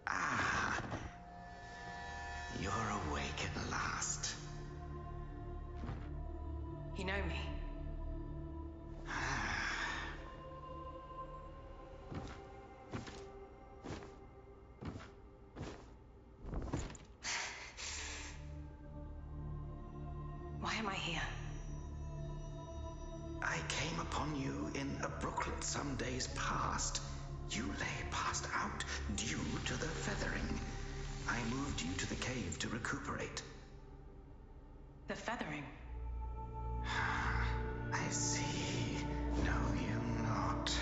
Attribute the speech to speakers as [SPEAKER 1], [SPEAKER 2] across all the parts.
[SPEAKER 1] Ah, you're awake at last.
[SPEAKER 2] You know me? Why am I here?
[SPEAKER 1] I came upon you in a brooklet some days past. You lay passed out due to the feathering. I moved you to the cave to recuperate.
[SPEAKER 2] The feathering?
[SPEAKER 1] I see. Know you not.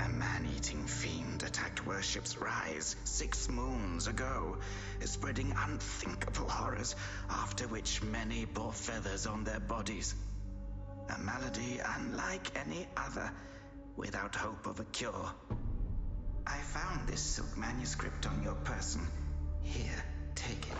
[SPEAKER 1] A man-eating fiend attacked Worship's Rise 6 moons ago, spreading unthinkable horrors, after which many bore feathers on their bodies. A malady unlike any other, without hope of a cure. I found this silk manuscript on your person. Here, take it.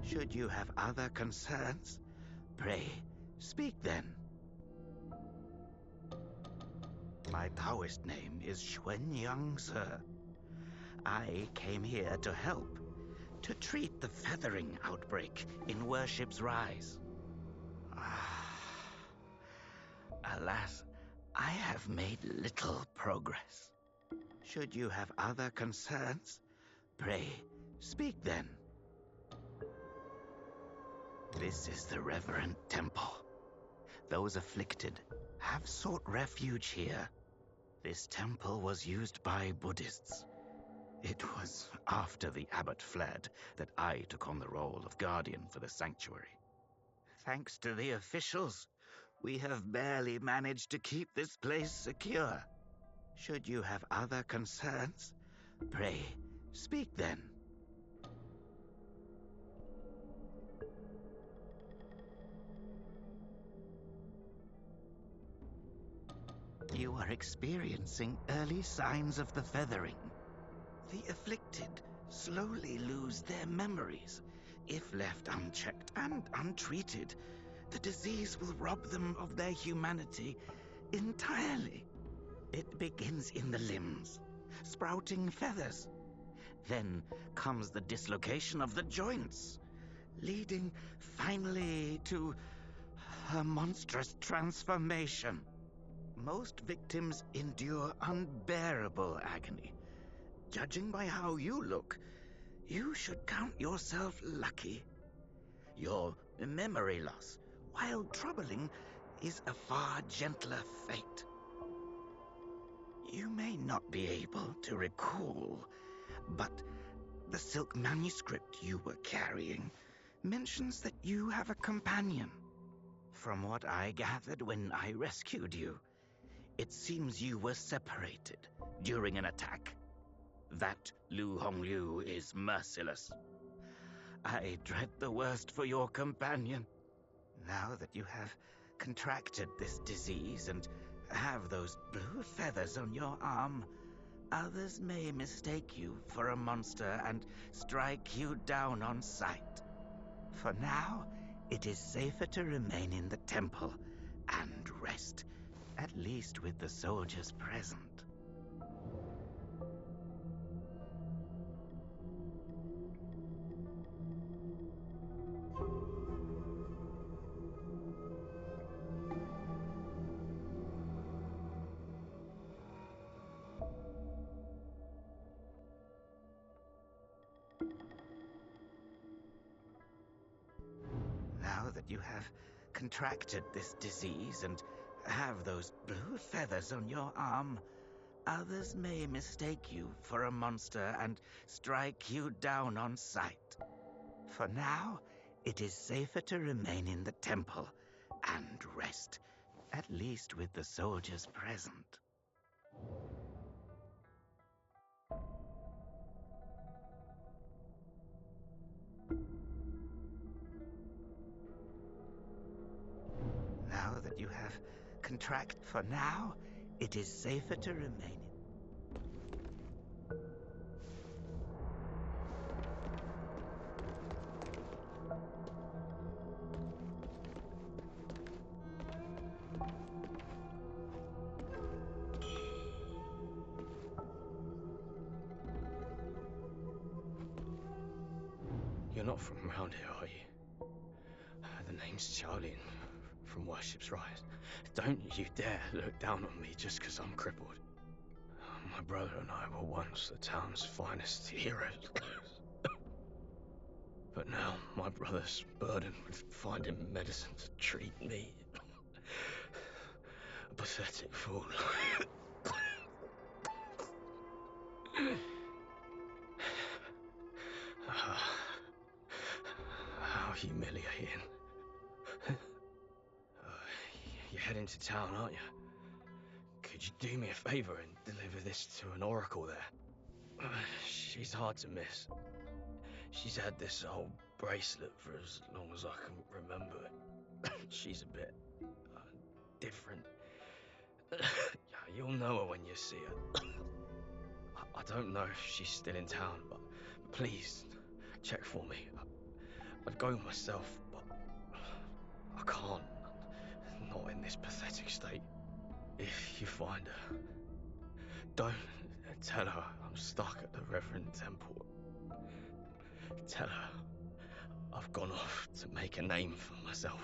[SPEAKER 1] Should you have other concerns, pray, speak then. My Taoist name is Xuanyang, sir. I came here to help, to treat the feathering outbreak in Worship's Rise. Alas, I have made little progress. Should you have other concerns, pray, speak then. This is the reverent temple. Those afflicted have sought refuge here. This temple was used by Buddhists. It was after the abbot fled that I took on the role of guardian for the sanctuary. Thanks to the officials, we have barely managed to keep this place secure. Should you have other concerns, pray, speak then. You are experiencing early signs of the feathering. The afflicted slowly lose their memories. If left unchecked and untreated, the disease will rob them of their humanity entirely. It begins in the limbs, sprouting feathers. Then comes the dislocation of the joints, leading finally to a monstrous transformation. Most victims endure unbearable agony. Judging by how you look, you should count yourself lucky. Your memory loss, while troubling, is a far gentler fate. You may not be able to recall, but the silk manuscript you were carrying mentions that you have a companion. From what I gathered when I rescued you, it seems you were separated during an attack. That Lu Hongliu is merciless. I dread the worst for your companion. Now that you have contracted this disease and have those blue feathers on your arm, others may mistake you for a monster and strike you down on sight. For now, it is safer to remain in the temple and rest, at least with the soldiers present. Now that you have contracted this disease and have those blue feathers on your arm, others may mistake you for a monster and strike you down on sight. For now, it is safer to remain in the temple and rest, at least with the soldiers present. Now that you have for now, It is safer to remain.
[SPEAKER 3] You're not from around here, are you? The name's Charlie from Worship's Rise. Don't you dare look down on me just because I'm crippled. My brother and I were once the town's finest heroes. But now my brother's burdened with finding medicine to treat me. A pathetic fool. How humiliating. You're heading to town, aren't you? Could you do me a favor and deliver this to an oracle there? She's hard to miss. She's had this old bracelet for as long as I can remember it. She's a bit different. You'll know her when you see her. I don't know if she's still in town, but please check for me. I'd go myself, but I can't. Not in this pathetic state. If you find her, don't tell her I'm stuck at the Reverend Temple. Tell her I've gone off to make a name for myself.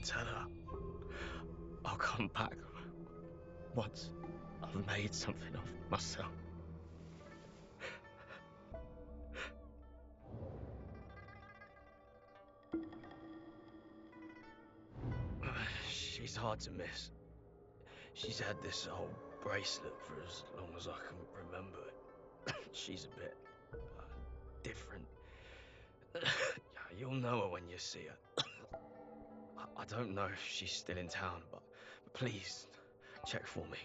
[SPEAKER 3] Tell her I'll come back once I've made something of myself. She's hard to miss. She's had this old bracelet for as long as I can remember it. She's a bit different. You'll know her when you see her. I don't know if she's still in town, but please check for me.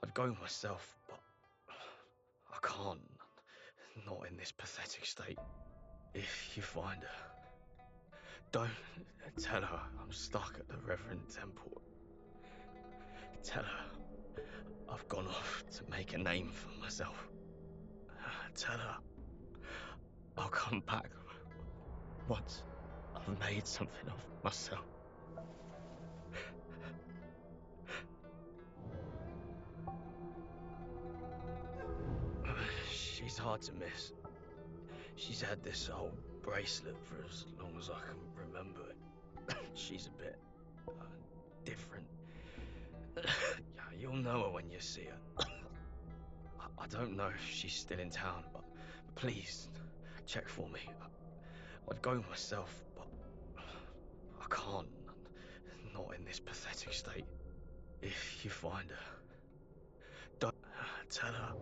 [SPEAKER 3] I'd go myself, but I can't. Not in this pathetic state. If you find her, don't tell her I'm stuck at the Reverend Temple. Tell her I've gone off to make a name for myself. Tell her I'll come back once I've made something of myself. She's hard to miss. She's had this old bracelet for as long as I can remember it. She's a bit different. You'll know her when you see her. I don't know if she's still in town, but please check for me. I'd go myself, but I can't. Not in this pathetic state. If you find her, don't tell her.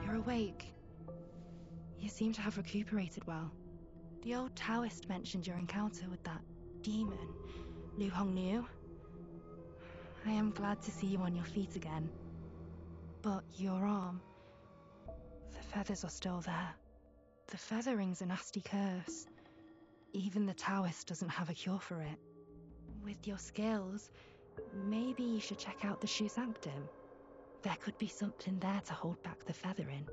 [SPEAKER 4] You're awake. You seem to have recuperated well. The old Taoist mentioned your encounter with that demon, Lu Hongniu. I am glad to see you on your feet again. But your arm, the feathers are still there. The feathering's a nasty curse. Even the Taoist doesn't have a cure for it. With your skills, maybe you should check out the Shu Sanctum. There could be something there to hold back the feathering.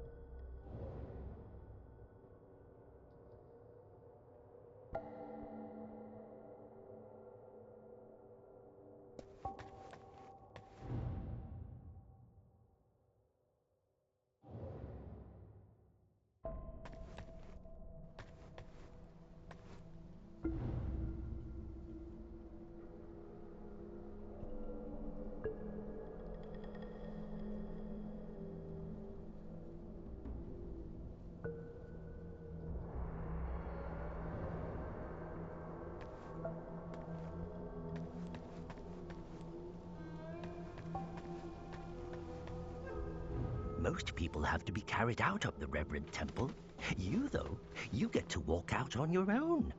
[SPEAKER 5] Most people have to be carried out of the reverend temple. You, though, you get to walk out on your own.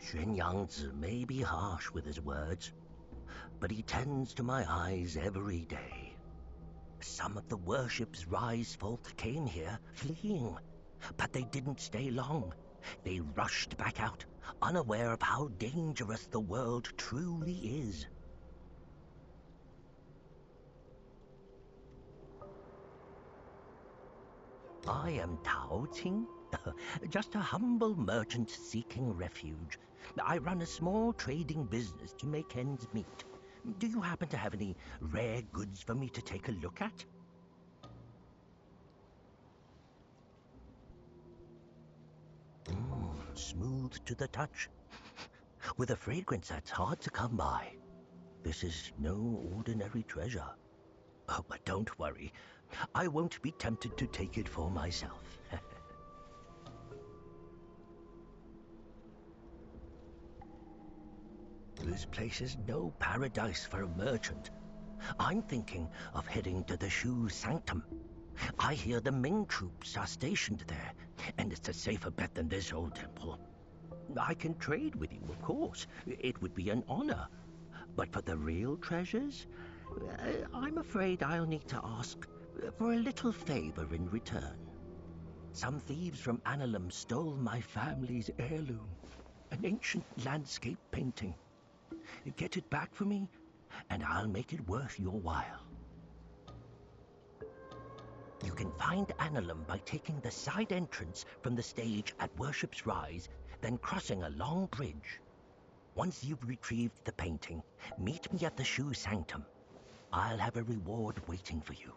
[SPEAKER 5] Xuan Yangzi may be harsh with his words, but he tends to my eyes every day. Some of the worship's rise folk came here fleeing, but they didn't stay long. They rushed back out, unaware of how dangerous the world truly is. I am Tao Qing, just a humble merchant seeking refuge. I run a small trading business to make ends meet. Do you happen to have any rare goods for me to take a look at? Smooth to the touch, with a fragrance that's hard to come by. This is no ordinary treasure. Oh, but don't worry, I won't be tempted to take it for myself. This place is no paradise for a merchant. I'm thinking of heading to the Shu Sanctum. I hear the Ming troops are stationed there, and it's a safer bet than this old temple. I can trade with you, of course. It would be an honor. But for the real treasures, I'm afraid I'll need to ask for a little favor in return. Some thieves from Annalum stole my family's heirloom, an ancient landscape painting. Get it back for me, and I'll make it worth your while. You can find Annalum by taking the side entrance from the stage at Worship's Rise, then crossing a long bridge. Once you've retrieved the painting, meet me at the Shu Sanctum. I'll have a reward waiting for you.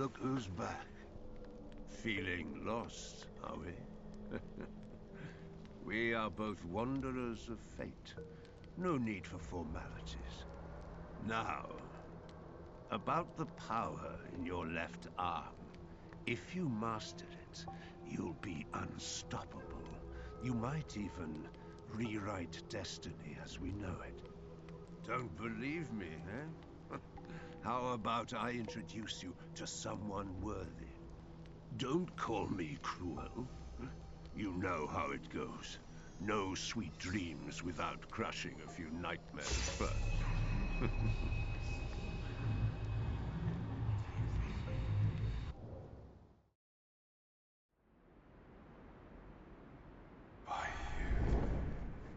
[SPEAKER 6] Look who's back. Feeling lost, are we? We are both wanderers of fate. No need for formalities. Now, about the power in your left arm. If you master it, you'll be unstoppable. You might even rewrite destiny as we know it. Don't believe me, eh? How about I introduce you to someone worthy? Don't call me cruel. You know how it goes. No sweet dreams without crushing a few nightmares first.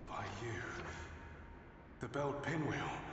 [SPEAKER 7] By you. The belt pinwheel.